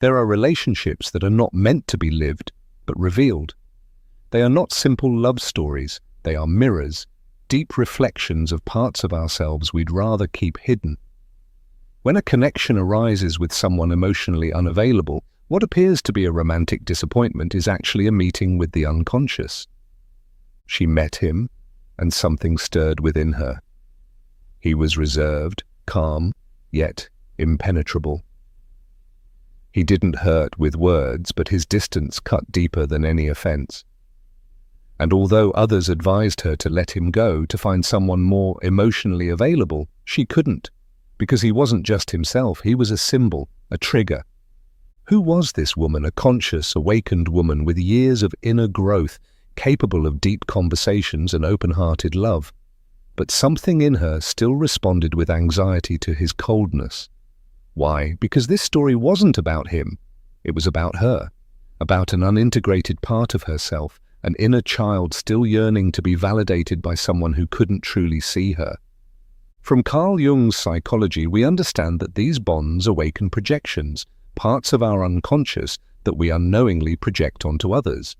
There are relationships that are not meant to be lived, but revealed. They are not simple love stories, they are mirrors, deep reflections of parts of ourselves we'd rather keep hidden. When a connection arises with someone emotionally unavailable, what appears to be a romantic disappointment is actually a meeting with the unconscious. She met him, and something stirred within her. He was reserved, calm, yet impenetrable. He didn't hurt with words, but his distance cut deeper than any offense. And although others advised her to let him go, to find someone more emotionally available, she couldn't, because he wasn't just himself, he was a symbol, a trigger. Who was this woman, a conscious, awakened woman with years of inner growth, capable of deep conversations and open-hearted love? But something in her still responded with anxiety to his coldness. Why? Because this story wasn't about him. It was about her, about an unintegrated part of herself, an inner child still yearning to be validated by someone who couldn't truly see her. From Carl Jung's psychology, we understand that these bonds awaken projections, parts of our unconscious that we unknowingly project onto others.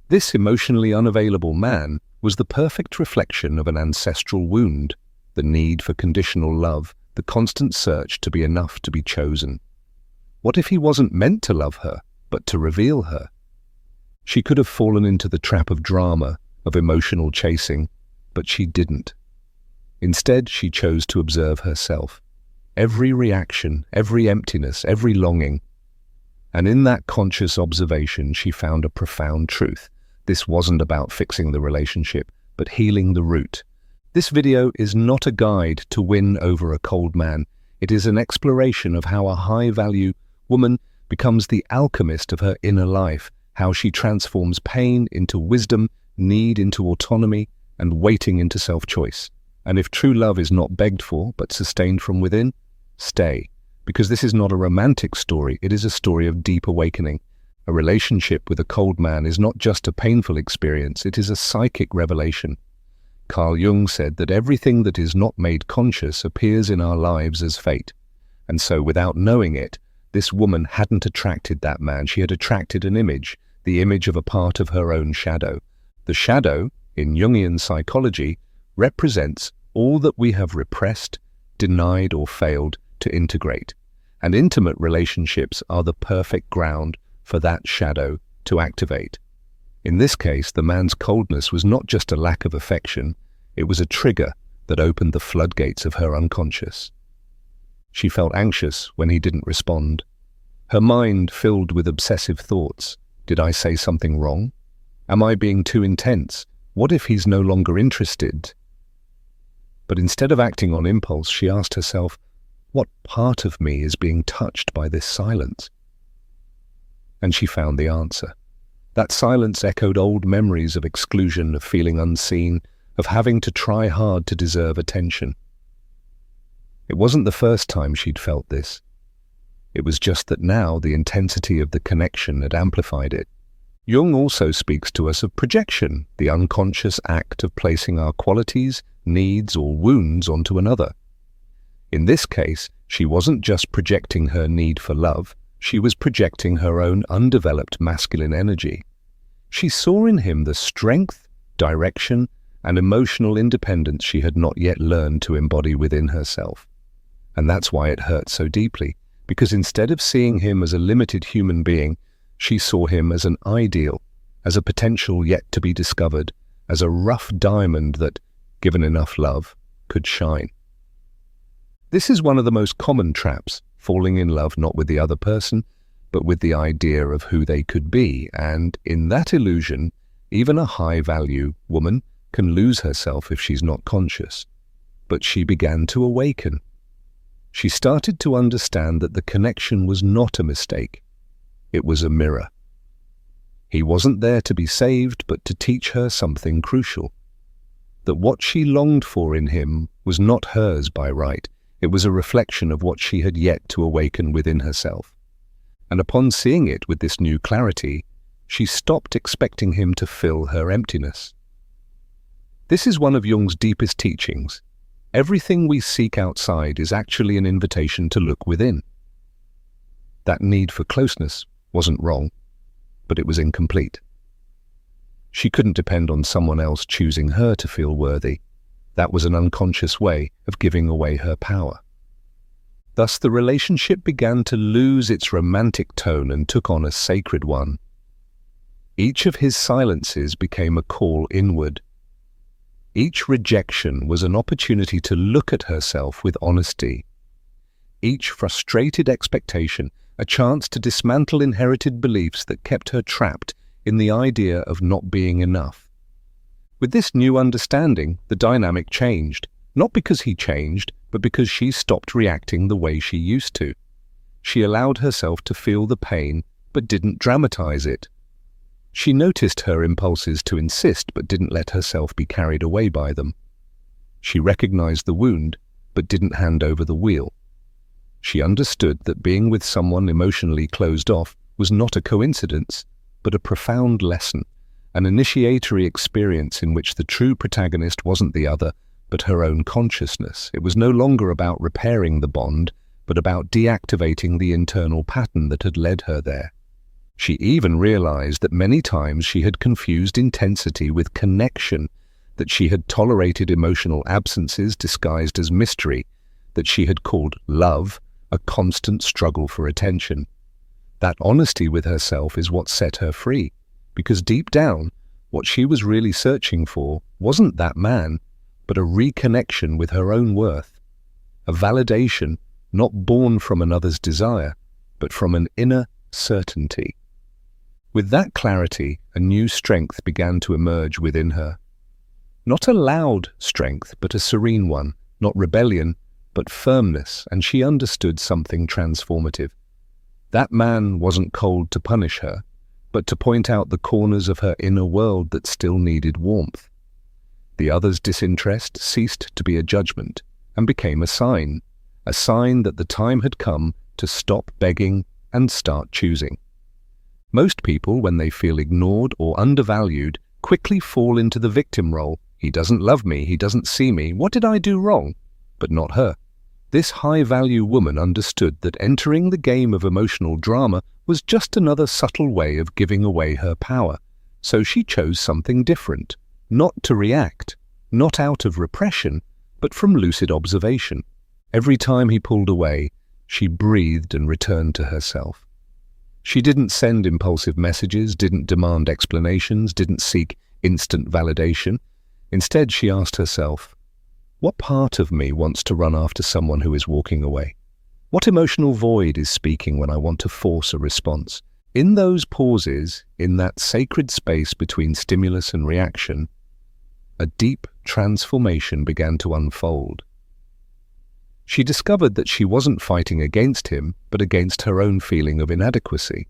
This emotionally unavailable man was the perfect reflection of an ancestral wound, the need for conditional love, the constant search to be enough to be chosen. What if he wasn't meant to love her, but to reveal her? She could have fallen into the trap of drama, of emotional chasing, but she didn't. Instead, she chose to observe herself. Every reaction, every emptiness, every longing. And in that conscious observation, she found a profound truth. This wasn't about fixing the relationship, but healing the root. This video is not a guide to win over a cold man. It is an exploration of how a high-value woman becomes the alchemist of her inner life, how she transforms pain into wisdom, need into autonomy, and waiting into self-choice. And if true love is not begged for, but sustained from within, stay. Because this is not a romantic story, it is a story of deep awakening. A relationship with a cold man is not just a painful experience, it is a psychic revelation. Carl Jung said that everything that is not made conscious appears in our lives as fate. And so, without knowing it, this woman hadn't attracted that man, she had attracted an image, the image of a part of her own shadow. The shadow, in Jungian psychology, represents all that we have repressed, denied, or failed to integrate. And intimate relationships are the perfect ground for that shadow to activate. In this case, the man's coldness was not just a lack of affection, it was a trigger that opened the floodgates of her unconscious. She felt anxious when he didn't respond. Her mind filled with obsessive thoughts. Did I say something wrong? Am I being too intense? What if he's no longer interested? But instead of acting on impulse, she asked herself, what part of me is being touched by this silence? And she found the answer. That silence echoed old memories of exclusion, of feeling unseen, of having to try hard to deserve attention. It wasn't the first time she'd felt this. It was just that now the intensity of the connection had amplified it. Jung also speaks to us of projection, the unconscious act of placing our qualities, needs, or wounds onto another. In this case, she wasn't just projecting her need for love, she was projecting her own undeveloped masculine energy. She saw in him the strength, direction, and emotional independence she had not yet learned to embody within herself. And that's why it hurt so deeply, because instead of seeing him as a limited human being, she saw him as an ideal, as a potential yet to be discovered, as a rough diamond that, given enough love, could shine. This is one of the most common traps, falling in love not with the other person, but with the idea of who they could be, and in that illusion, even a high-value woman can lose herself if she's not conscious. But she began to awaken. She started to understand that the connection was not a mistake. It was a mirror. He wasn't there to be saved, but to teach her something crucial. That what she longed for in him was not hers by right. It was a reflection of what she had yet to awaken within herself. And upon seeing it with this new clarity, she stopped expecting him to fill her emptiness. This is one of Jung's deepest teachings. Everything we seek outside is actually an invitation to look within. That need for closeness wasn't wrong, but it was incomplete. She couldn't depend on someone else choosing her to feel worthy. That was an unconscious way of giving away her power. Thus, the relationship began to lose its romantic tone and took on a sacred one. Each of his silences became a call inward. Each rejection was an opportunity to look at herself with honesty. Each frustrated expectation, a chance to dismantle inherited beliefs that kept her trapped in the idea of not being enough. With this new understanding, the dynamic changed, not because he changed, but because she stopped reacting the way she used to. She allowed herself to feel the pain, but didn't dramatize it. She noticed her impulses to insist, but didn't let herself be carried away by them. She recognized the wound, but didn't hand over the wheel. She understood that being with someone emotionally closed off was not a coincidence, but a profound lesson, an initiatory experience in which the true protagonist wasn't the other, but her own consciousness. It was no longer about repairing the bond, but about deactivating the internal pattern that had led her there. She even realized that many times she had confused intensity with connection, that she had tolerated emotional absences disguised as mystery, that she had called love a constant struggle for attention. That honesty with herself is what set her free, because deep down, what she was really searching for wasn't that man, but a reconnection with her own worth, a validation not born from another's desire, but from an inner certainty. With that clarity, a new strength began to emerge within her. Not a loud strength, but a serene one, not rebellion, but firmness, and she understood something transformative. That man wasn't cold to punish her, but to point out the corners of her inner world that still needed warmth. The other's disinterest ceased to be a judgment and became a sign that the time had come to stop begging and start choosing. Most people, when they feel ignored or undervalued, quickly fall into the victim role. He doesn't love me, he doesn't see me, what did I do wrong? But not her. This high-value woman understood that entering the game of emotional drama was just another subtle way of giving away her power. So she chose something different, not to react, not out of repression, but from lucid observation. Every time he pulled away, she breathed and returned to herself. She didn't send impulsive messages, didn't demand explanations, didn't seek instant validation. Instead, she asked herself, what part of me wants to run after someone who is walking away? What emotional void is speaking when I want to force a response? In those pauses, in that sacred space between stimulus and reaction, a deep transformation began to unfold. She discovered that she wasn't fighting against him, but against her own feeling of inadequacy.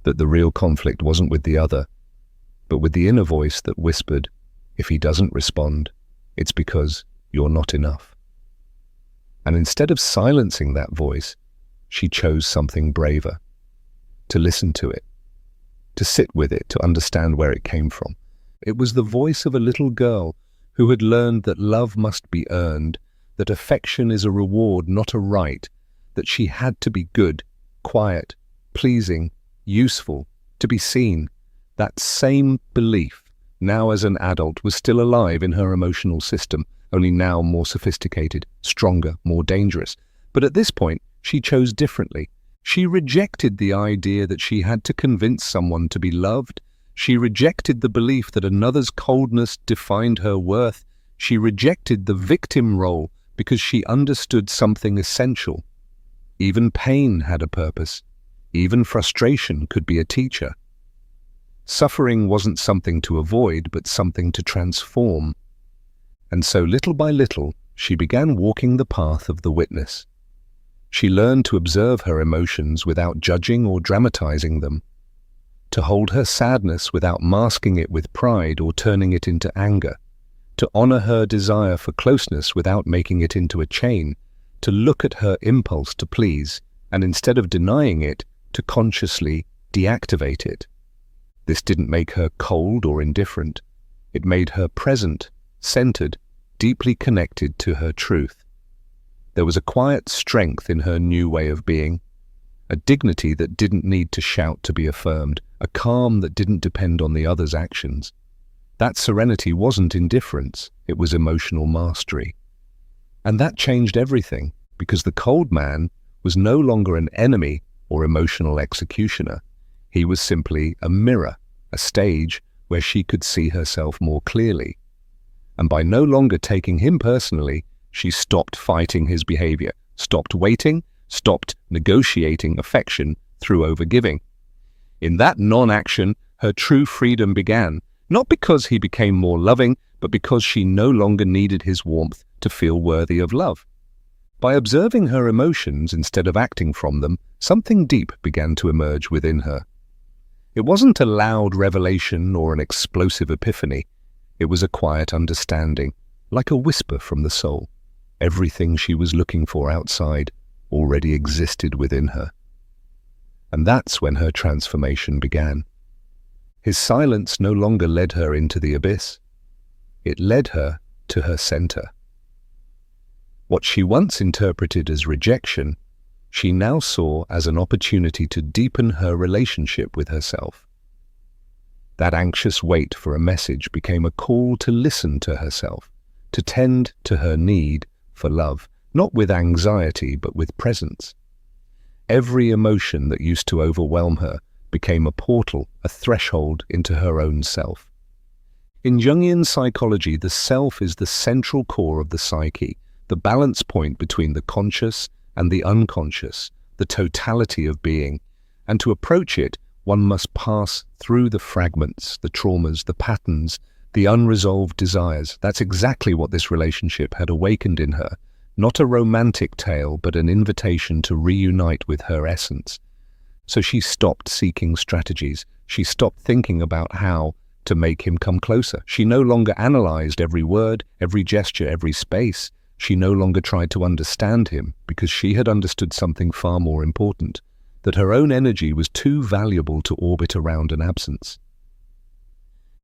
That the real conflict wasn't with the other, but with the inner voice that whispered, if he doesn't respond, it's because you're not enough. And instead of silencing that voice, she chose something braver. To listen to it, to sit with it, to understand where it came from. It was the voice of a little girl who had learned that love must be earned, that affection is a reward, not a right, that she had to be good, quiet, pleasing, useful, to be seen. That same belief, now as an adult, was still alive in her emotional system, only now more sophisticated, stronger, more dangerous. But at this point, she chose differently. She rejected the idea that she had to convince someone to be loved. She rejected the belief that another's coldness defined her worth. She rejected the victim role because she understood something essential. Even pain had a purpose. Even frustration could be a teacher. Suffering wasn't something to avoid, but something to transform. And so little by little, she began walking the path of the witness. She learned to observe her emotions without judging or dramatizing them, to hold her sadness without masking it with pride or turning it into anger, to honor her desire for closeness without making it into a chain, to look at her impulse to please, and instead of denying it, to consciously deactivate it. This didn't make her cold or indifferent. It made her present, centered, deeply connected to her truth. There was a quiet strength in her new way of being, a dignity that didn't need to shout to be affirmed, a calm that didn't depend on the other's actions. That serenity wasn't indifference, it was emotional mastery. And that changed everything, because the cold man was no longer an enemy or emotional executioner. He was simply a mirror, a stage where she could see herself more clearly. And by no longer taking him personally, she stopped fighting his behavior, stopped waiting, stopped negotiating affection through overgiving. In that non-action, her true freedom began, not because he became more loving, but because she no longer needed his warmth to feel worthy of love. By observing her emotions instead of acting from them, something deep began to emerge within her. It wasn't a loud revelation or an explosive epiphany. It was a quiet understanding, like a whisper from the soul. Everything she was looking for outside already existed within her. And that's when her transformation began. His silence no longer led her into the abyss. It led her to her center. What she once interpreted as rejection, she now saw as an opportunity to deepen her relationship with herself. That anxious wait for a message became a call to listen to herself, to tend to her need for love, not with anxiety but with presence. Every emotion that used to overwhelm her became a portal, a threshold into her own self. In Jungian psychology, the self is the central core of the psyche, the balance point between the conscious and the unconscious, the totality of being. And to approach it, one must pass through the fragments, the traumas, the patterns, the unresolved desires. That's exactly what this relationship had awakened in her. Not a romantic tale, but an invitation to reunite with her essence. So she stopped seeking strategies. She stopped thinking about how to make him come closer. She no longer analyzed every word, every gesture, every space. She no longer tried to understand him, because she had understood something far more important, that her own energy was too valuable to orbit around an absence.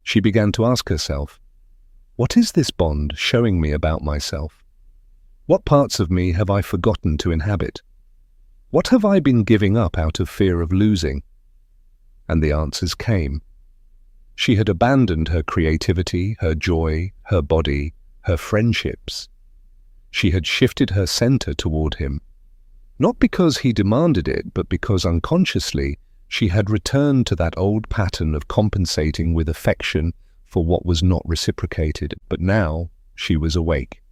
She began to ask herself, what is this bond showing me about myself? What parts of me have I forgotten to inhabit? What have I been giving up out of fear of losing? And the answers came. She had abandoned her creativity, her joy, her body, her friendships. She had shifted her center toward him, not because he demanded it, but because unconsciously she had returned to that old pattern of compensating with affection for what was not reciprocated. But now she was awake.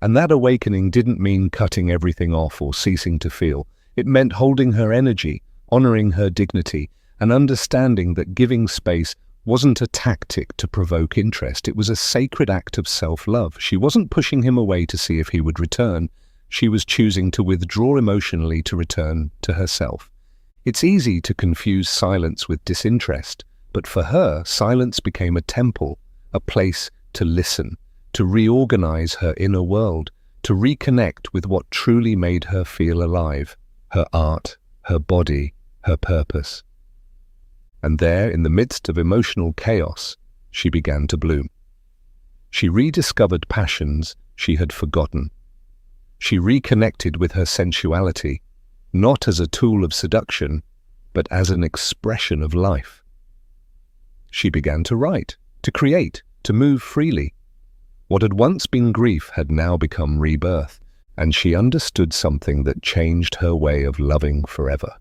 And that awakening didn't mean cutting everything off or ceasing to feel. It meant holding her energy, honoring her dignity, and understanding that giving space wasn't a tactic to provoke interest. It was a sacred act of self-love. She wasn't pushing him away to see if he would return. She was choosing to withdraw emotionally to return to herself. It's easy to confuse silence with disinterest, but for her, silence became a temple, a place to listen, to reorganize her inner world, to reconnect with what truly made her feel alive, her art, her body, her purpose. And there, in the midst of emotional chaos, she began to bloom. She rediscovered passions she had forgotten. She reconnected with her sensuality, not as a tool of seduction, but as an expression of life. She began to write, to create, to move freely. What had once been grief had now become rebirth, and she understood something that changed her way of loving forever.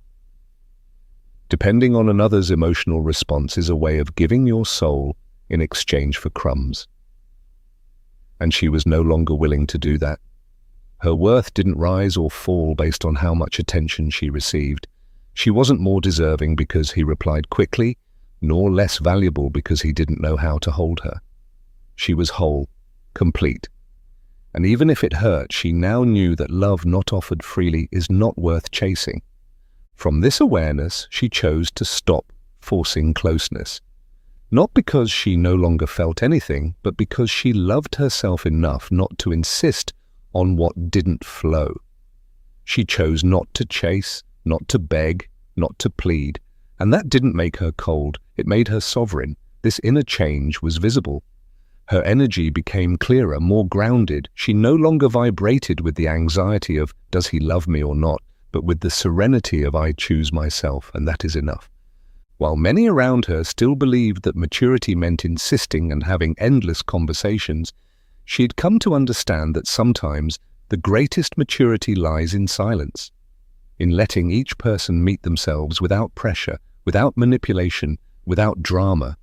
Depending on another's emotional response is a way of giving your soul in exchange for crumbs. And she was no longer willing to do that. Her worth didn't rise or fall based on how much attention she received. She wasn't more deserving because he replied quickly, nor less valuable because he didn't know how to hold her. She was whole, complete. And even if it hurt, she now knew that love not offered freely is not worth chasing. From this awareness, she chose to stop forcing closeness. Not because she no longer felt anything, but because she loved herself enough not to insist on what didn't flow. She chose not to chase, not to beg, not to plead, and that didn't make her cold, it made her sovereign. This inner change was visible. Her energy became clearer, more grounded. She no longer vibrated with the anxiety of, does he love me or not? but with the serenity of "I choose myself, and that is enough." While many around her still believed that maturity meant insisting and having endless conversations, she had come to understand that sometimes the greatest maturity lies in silence, in letting each person meet themselves without pressure, without manipulation, without drama.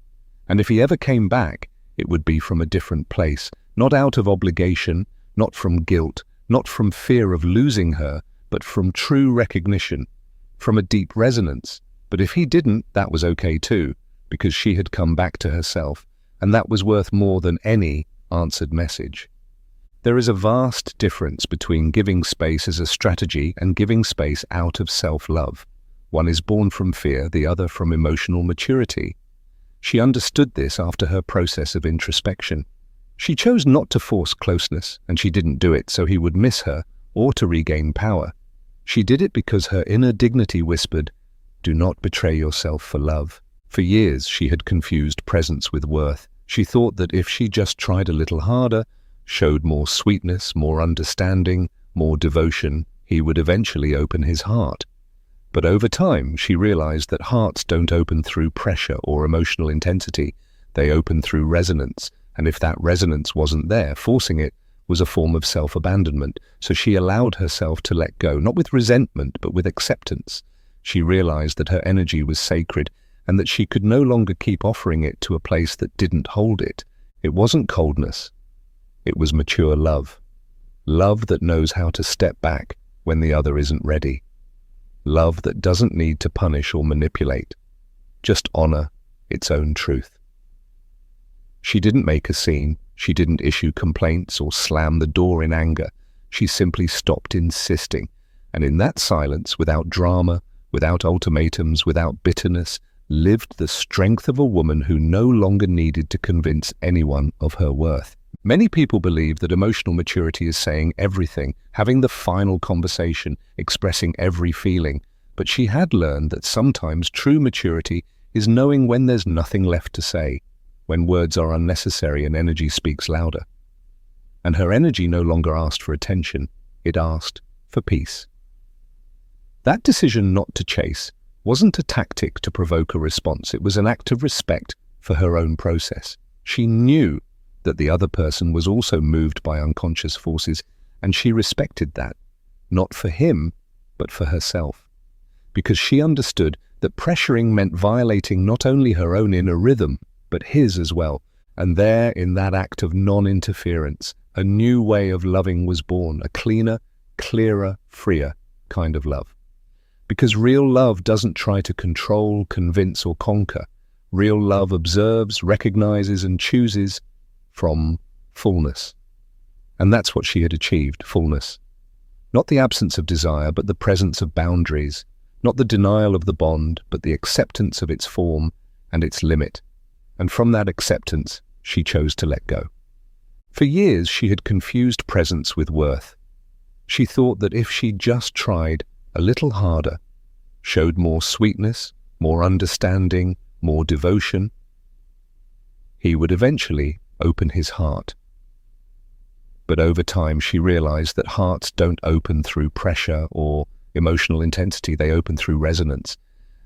And if he ever came back, it would be from a different place, not out of obligation, not from guilt, not from fear of losing her, but from true recognition, from a deep resonance. But if he didn't, that was okay too, because she had come back to herself, and that was worth more than any answered message. There is a vast difference between giving space as a strategy and giving space out of self-love. One is born from fear, the other from emotional maturity. She understood this after her process of introspection. She chose not to force closeness, and she didn't do it so he would miss her or to regain power. She did it because her inner dignity whispered, "Do not betray yourself for love." For years she had confused presence with worth. She thought that if she just tried a little harder, showed more sweetness, more understanding, more devotion, he would eventually open his heart. But over time, she realized that hearts don't open through pressure or emotional intensity. They open through resonance, and if that resonance wasn't there, forcing it was a form of self-abandonment. So she allowed herself to let go, not with resentment, but with acceptance. She realized that her energy was sacred and that she could no longer keep offering it to a place that didn't hold it. It wasn't coldness. It was mature love. Love that knows how to step back when the other isn't ready. Love that doesn't need to punish or manipulate, just honor its own truth. She didn't make a scene. She didn't issue complaints or slam the door in anger. She simply stopped insisting. And in that silence, without drama, without ultimatums, without bitterness, lived the strength of a woman who no longer needed to convince anyone of her worth. Many people believe that emotional maturity is saying everything, having the final conversation, expressing every feeling. But she had learned that sometimes true maturity is knowing when there's nothing left to say, when words are unnecessary and energy speaks louder. And her energy no longer asked for attention, it asked for peace. That decision not to chase wasn't a tactic to provoke a response. It was an act of respect for her own process. She knew that the other person was also moved by unconscious forces, and she respected that, not for him, but for herself. Because she understood that pressuring meant violating not only her own inner rhythm, but his as well. And there, in that act of non-interference, a new way of loving was born, a cleaner, clearer, freer kind of love. Because real love doesn't try to control, convince, or conquer. Real love observes, recognizes, and chooses from fullness. And that's what she had achieved, fullness. Not the absence of desire, but the presence of boundaries. Not the denial of the bond, but the acceptance of its form and its limit. And from that acceptance, she chose to let go. For years, she had confused presence with worth. She thought that if she just tried a little harder, showed more sweetness, more understanding, more devotion, he would eventually open his heart. But over time, she realized that hearts don't open through pressure or emotional intensity, they open through resonance.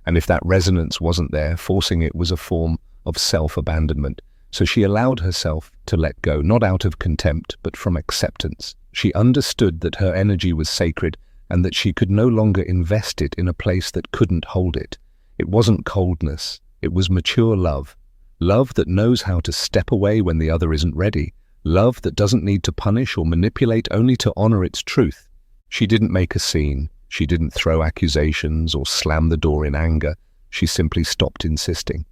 And if that resonance wasn't there, forcing it was a form of self-abandonment. So she allowed herself to let go, not out of contempt, but from acceptance. She understood that her energy was sacred and that she could no longer invest it in a place that couldn't hold it. It wasn't coldness, it was mature love. Love that knows how to step away when the other isn't ready. Love that doesn't need to punish or manipulate, only to honor its truth. She didn't make a scene. She didn't throw accusations or slam the door in anger. She simply stopped insisting.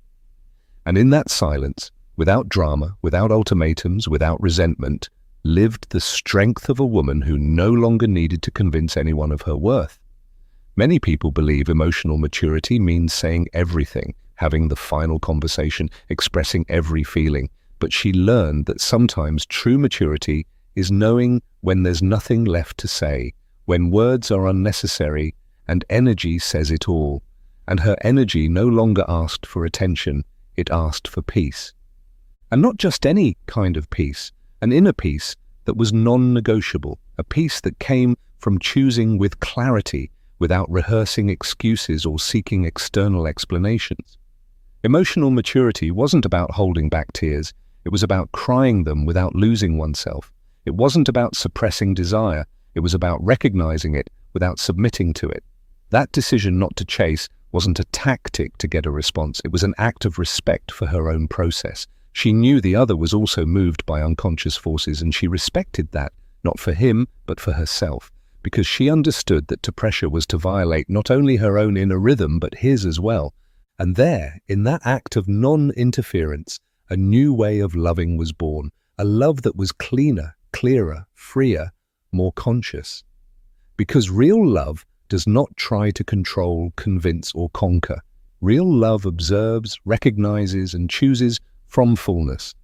And in that silence, without drama, without ultimatums, without resentment, lived the strength of a woman who no longer needed to convince anyone of her worth. Many people believe emotional maturity means saying everything, having the final conversation, expressing every feeling. But she learned that sometimes true maturity is knowing when there's nothing left to say, when words are unnecessary and energy says it all. And her energy no longer asked for attention, it asked for peace. And not just any kind of peace, an inner peace that was non-negotiable, a peace that came from choosing with clarity without rehearsing excuses or seeking external explanations. Emotional maturity wasn't about holding back tears. It was about crying them without losing oneself. It wasn't about suppressing desire. It was about recognizing it without submitting to it. That decision not to chase wasn't a tactic to get a response. It was an act of respect for her own process. She knew the other was also moved by unconscious forces, and she respected that, not for him, but for herself, because she understood that to pressure was to violate not only her own inner rhythm, but his as well. And there, in that act of non-interference, a new way of loving was born, a love that was cleaner, clearer, freer, more conscious. Because real love does not try to control, convince, or conquer. Real love observes, recognizes, and chooses from fullness.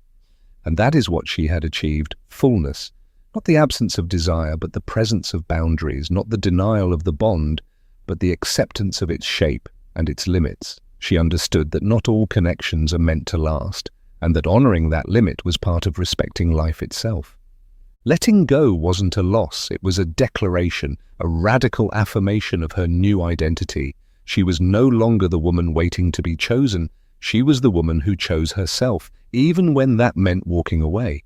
And that is what she had achieved, fullness. Not the absence of desire, but the presence of boundaries, not the denial of the bond, but the acceptance of its shape and its limits. She understood that not all connections are meant to last, and that honoring that limit was part of respecting life itself. Letting go wasn't a loss, it was a declaration, a radical affirmation of her new identity. She was no longer the woman waiting to be chosen. She was the woman who chose herself, even when that meant walking away.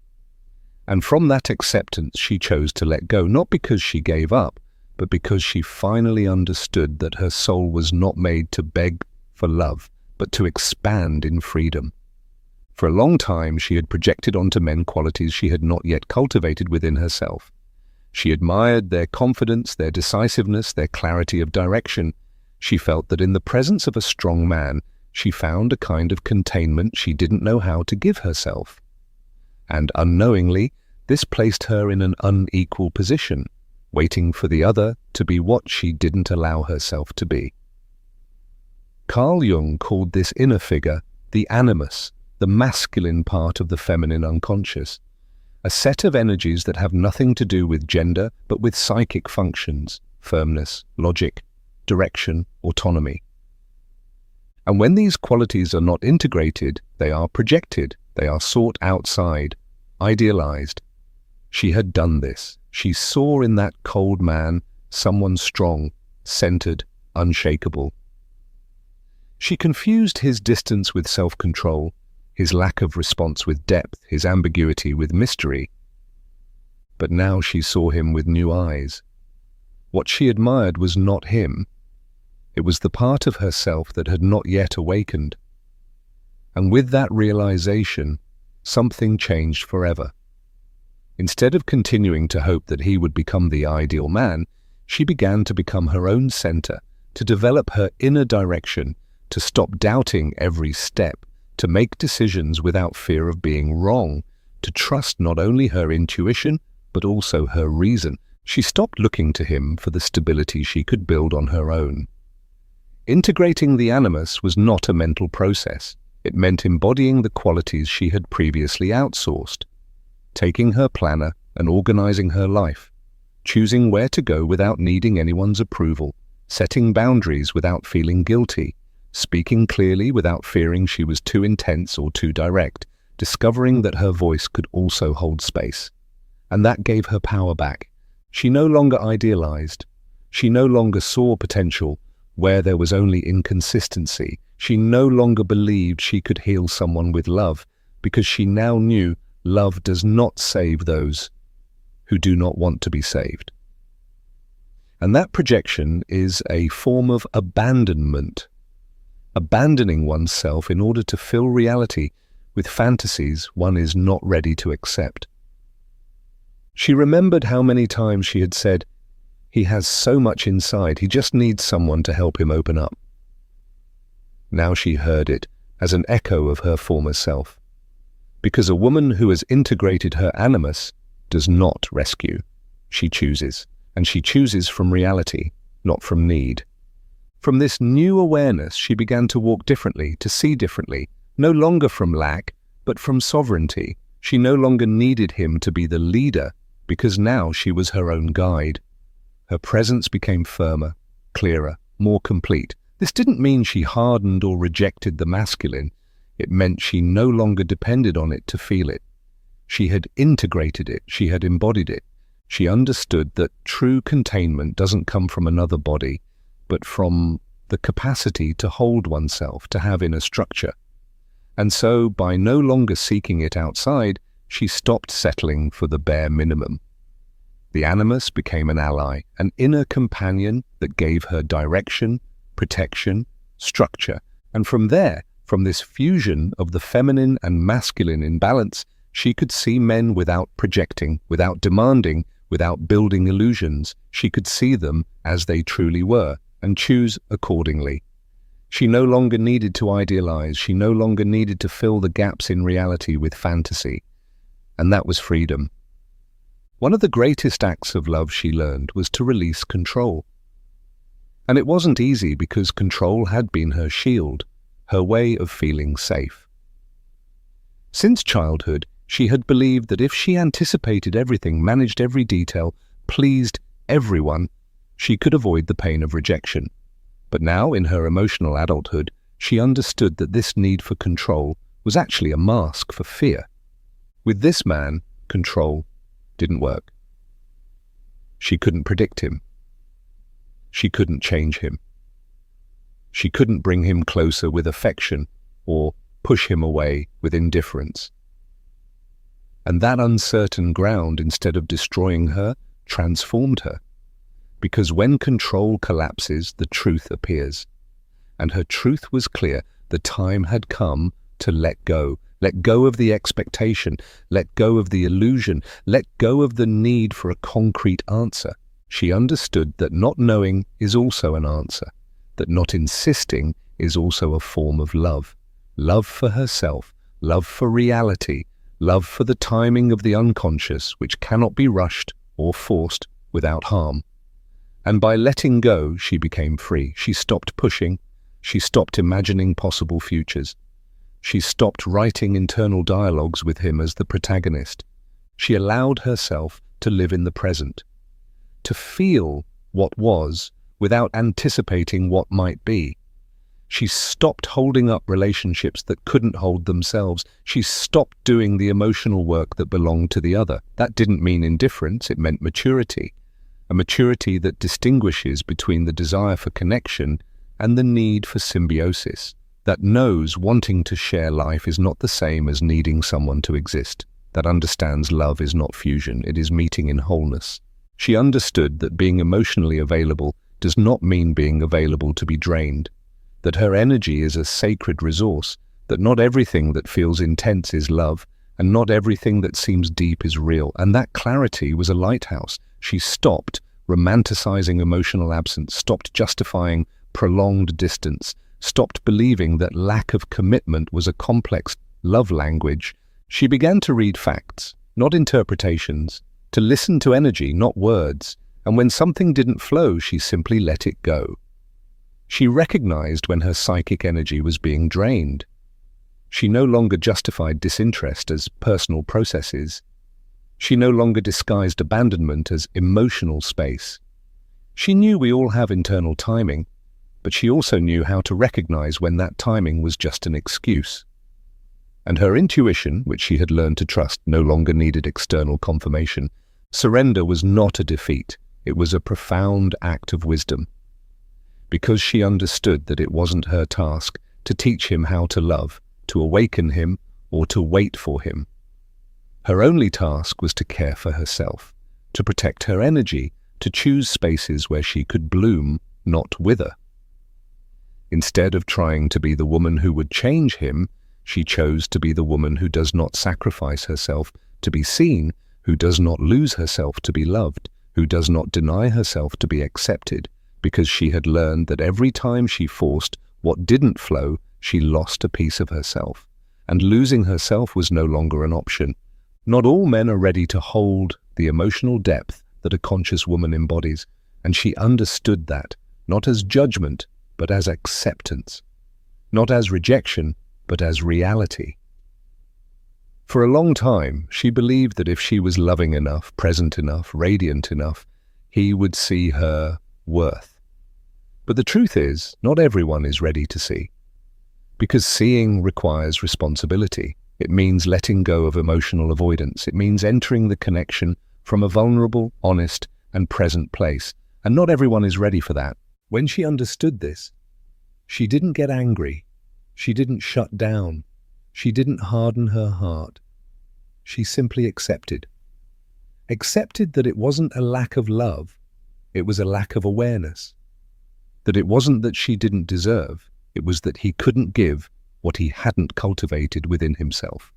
And from that acceptance, she chose to let go, not because she gave up, but because she finally understood that her soul was not made to beg for love, but to expand in freedom. For a long time, she had projected onto men qualities she had not yet cultivated within herself. She admired their confidence, their decisiveness, their clarity of direction. She felt that in the presence of a strong man, she found a kind of containment she didn't know how to give herself. And unknowingly, this placed her in an unequal position, waiting for the other to be what she didn't allow herself to be. Carl Jung called this inner figure the animus, the masculine part of the feminine unconscious, a set of energies that have nothing to do with gender but with psychic functions, firmness, logic, direction, autonomy. And when these qualities are not integrated, they are projected, they are sought outside, idealized. She had done this. She saw in that cold man someone strong, centered, unshakable. She confused his distance with self-control, his lack of response with depth, his ambiguity with mystery. But now she saw him with new eyes. What she admired was not him. It was the part of herself that had not yet awakened. And with that realization, something changed forever. Instead of continuing to hope that he would become the ideal man, she began to become her own center, to develop her inner direction, to stop doubting every step, to make decisions without fear of being wrong, to trust not only her intuition, but also her reason. She stopped looking to him for the stability she could build on her own. Integrating the animus was not a mental process. It meant embodying the qualities she had previously outsourced, taking her planner and organizing her life, choosing where to go without needing anyone's approval, setting boundaries without feeling guilty, speaking clearly without fearing she was too intense or too direct, discovering that her voice could also hold space. And that gave her power back. She no longer idealized. She no longer saw potential where there was only inconsistency. She no longer believed she could heal someone with love, because she now knew love does not save those who do not want to be saved. And that projection is a form of abandonment. Abandoning oneself in order to fill reality with fantasies one is not ready to accept. She remembered how many times she had said, "He has so much inside, he just needs someone to help him open up." Now she heard it as an echo of her former self. Because a woman who has integrated her animus does not rescue. She chooses, and she chooses from reality, not from need. From this new awareness, she began to walk differently, to see differently, no longer from lack, but from sovereignty. She no longer needed him to be the leader, because now she was her own guide. Her presence became firmer, clearer, more complete. This didn't mean she hardened or rejected the masculine. It meant she no longer depended on it to feel it. She had integrated it, she had embodied it. She understood that true containment doesn't come from another body, but from the capacity to hold oneself, to have inner structure. And so, by no longer seeking it outside, she stopped settling for the bare minimum. The animus became an ally, an inner companion that gave her direction, protection, structure. And from there, from this fusion of the feminine and masculine in balance, she could see men without projecting, without demanding, without building illusions. She could see them as they truly were and choose accordingly. She no longer needed to idealize. She no longer needed to fill the gaps in reality with fantasy. And that was freedom. One of the greatest acts of love she learned was to release control. And it wasn't easy because control had been her shield, her way of feeling safe. Since childhood, she had believed that if she anticipated everything, managed every detail, pleased everyone, she could avoid the pain of rejection. But now, in her emotional adulthood, she understood that this need for control was actually a mask for fear. With this man, control didn't work. She couldn't predict him. She couldn't change him. She couldn't bring him closer with affection or push him away with indifference. And that uncertain ground, instead of destroying her, transformed her. Because when control collapses, the truth appears. And her truth was clear. The time had come to let go. Let go of the expectation. Let go of the illusion. Let go of the need for a concrete answer. She understood that not knowing is also an answer. That not insisting is also a form of love. Love for herself. Love for reality. Love for the timing of the unconscious, which cannot be rushed or forced without harm. And by letting go, she became free. She stopped pushing. She stopped imagining possible futures. She stopped writing internal dialogues with him as the protagonist. She allowed herself to live in the present, to feel what was without anticipating what might be. She stopped holding up relationships that couldn't hold themselves. She stopped doing the emotional work that belonged to the other. That didn't mean indifference, it meant maturity. A maturity that distinguishes between the desire for connection and the need for symbiosis, that knows wanting to share life is not the same as needing someone to exist, that understands love is not fusion, it is meeting in wholeness. She understood that being emotionally available does not mean being available to be drained, that her energy is a sacred resource, that not everything that feels intense is love, and not everything that seems deep is real, and that clarity was a lighthouse. She stopped romanticizing emotional absence, stopped justifying prolonged distance, stopped believing that lack of commitment was a complex love language. She began to read facts, not interpretations, to listen to energy, not words, and when something didn't flow, she simply let it go. She recognized when her psychic energy was being drained. She no longer justified disinterest as personal processes. She no longer disguised abandonment as emotional space. She knew we all have internal timing, but she also knew how to recognize when that timing was just an excuse. And her intuition, which she had learned to trust, no longer needed external confirmation. Surrender was not a defeat. It was a profound act of wisdom. Because she understood that it wasn't her task to teach him how to love, to awaken him, or to wait for him. Her only task was to care for herself, to protect her energy, to choose spaces where she could bloom, not wither. Instead of trying to be the woman who would change him, she chose to be the woman who does not sacrifice herself to be seen, who does not lose herself to be loved, who does not deny herself to be accepted, because she had learned that every time she forced what didn't flow, she lost a piece of herself, and losing herself was no longer an option. Not all men are ready to hold the emotional depth that a conscious woman embodies, and she understood that, not as judgment, but as acceptance, not as rejection, but as reality. For a long time, she believed that if she was loving enough, present enough, radiant enough, he would see her worth. But the truth is, not everyone is ready to see. Because seeing requires responsibility. It means letting go of emotional avoidance. It means entering the connection from a vulnerable, honest, and present place. And not everyone is ready for that. When she understood this, she didn't get angry. She didn't shut down. She didn't harden her heart. She simply accepted. Accepted that it wasn't a lack of love, it was a lack of awareness. That it wasn't that she didn't deserve, it was that he couldn't give what he hadn't cultivated within himself.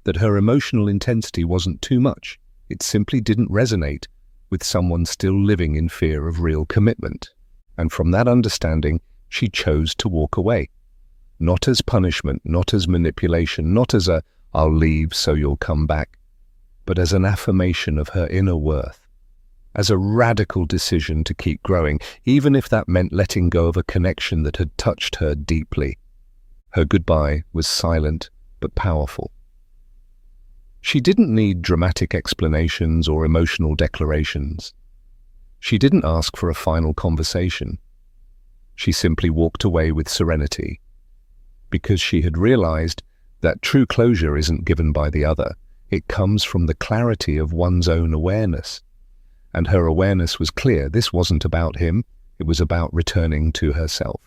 That her emotional intensity wasn't too much, it simply didn't resonate with someone still living in fear of real commitment. And from that understanding, she chose to walk away. Not as punishment, not as manipulation, not as a "I'll leave so you'll come back," but as an affirmation of her inner worth, as a radical decision to keep growing, even if that meant letting go of a connection that had touched her deeply. Her goodbye was silent but powerful. She didn't need dramatic explanations or emotional declarations. She didn't ask for a final conversation. She simply walked away with serenity, because she had realized that true closure isn't given by the other. It comes from the clarity of one's own awareness. And her awareness was clear. This wasn't about him. It was about returning to herself.